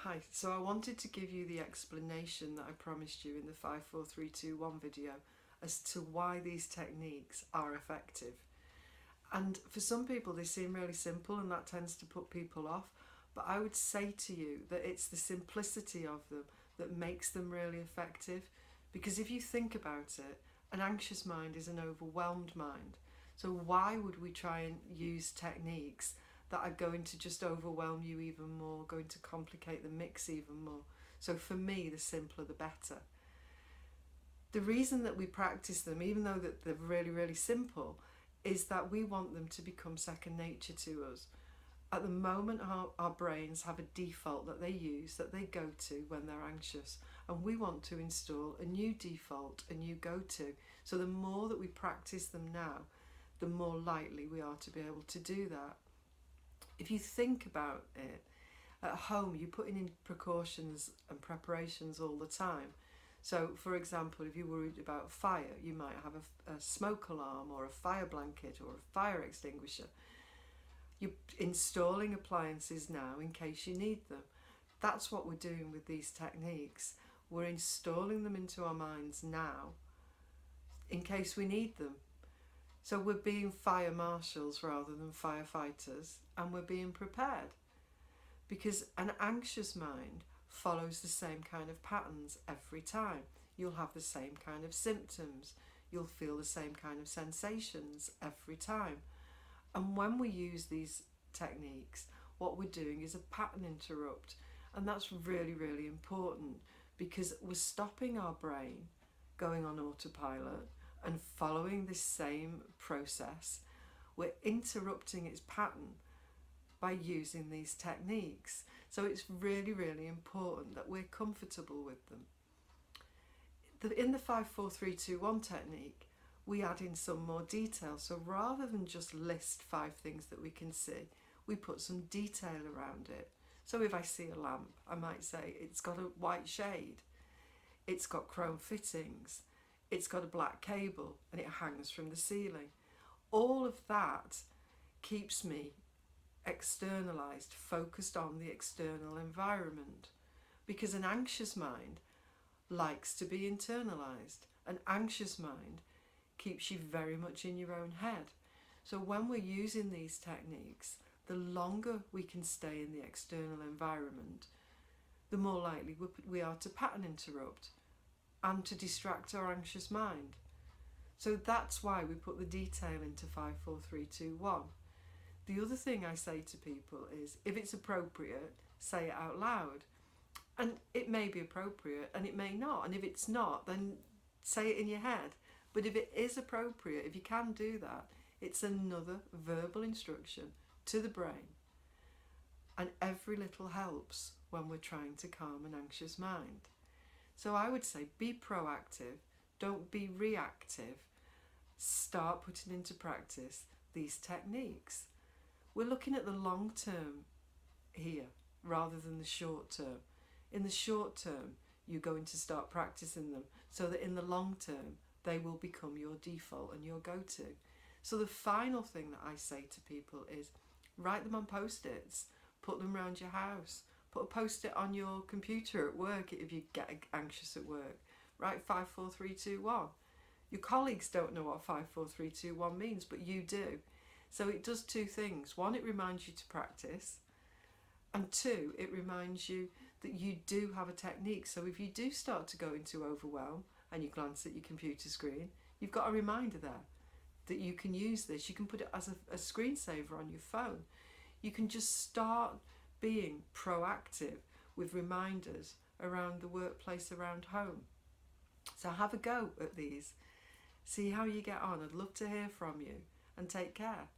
Hi, so I wanted to give you the explanation that I promised you in the 54321 video as to why these techniques are effective. And for some people they seem really simple and that tends to put people off, but I would say to you that it's the simplicity of them that makes them really effective. Because if you think about it, an anxious mind is an overwhelmed mind. So why would we try and use techniques that are going to just overwhelm you even more, going to complicate the mix even more? So for me, the simpler the better. The reason that we practice them, even though that they're really, really simple, is that we want them to become second nature to us. At the moment, our brains have a default that they use, that they go to when they're anxious, and we want to install a new default, a new go-to. So the more that we practice them now, the more likely we are to be able to do that. If you think about it, at home you put in precautions and preparations all the time. So for example, if you're worried about fire, you might have a smoke alarm or a fire blanket or a fire extinguisher. You're installing appliances now in case you need them. That's what we're doing with these techniques. We're installing them into our minds now in case we need them. So we're being fire marshals rather than firefighters, and we're being prepared. Because an anxious mind follows the same kind of patterns every time. You'll have the same kind of symptoms. You'll feel the same kind of sensations every time. And when we use these techniques, what we're doing is a pattern interrupt. And that's really, really important, because we're stopping our brain going on autopilot and following this same process. We're interrupting its pattern by using these techniques. So it's really, really important that we're comfortable with them. In the 54321 technique, we add in some more detail. So rather than just list 5 things that we can see, we put some detail around it. So if I see a lamp, I might say it's got a white shade, it's got chrome fittings, it's got a black cable, and it hangs from the ceiling. All of that keeps me externalized, focused on the external environment, because an anxious mind likes to be internalized. An anxious mind keeps you very much in your own head. So when we're using these techniques, the longer we can stay in the external environment, the more likely we are to pattern interrupt and to distract our anxious mind. So that's why we put the detail into 54321. The other thing I say to people is, if it's appropriate, say it out loud. And it may be appropriate and it may not. And if it's not, then say it in your head. But if it is appropriate, if you can do that, it's another verbal instruction to the brain. And every little helps when we're trying to calm an anxious mind. So I would say be proactive, don't be reactive. Start putting into practice these techniques. We're looking at the long term here rather than the short term. In the short term, you're going to start practicing them so that in the long term, they will become your default and your go-to. So the final thing that I say to people is write them on post-its, put them around your house, put a post-it on your computer at work if you get anxious at work. Write 54321. Your colleagues don't know what 54321 means, but you do. So it does 2 things. 1, it reminds you to practice. And 2, it reminds you that you do have a technique. So if you do start to go into overwhelm and you glance at your computer screen, you've got a reminder there that you can use this. You can put it as a screensaver on your phone. You can just start being proactive with reminders around the workplace, around home. So have a go at these. See how you get on. I'd love to hear from you, and take care.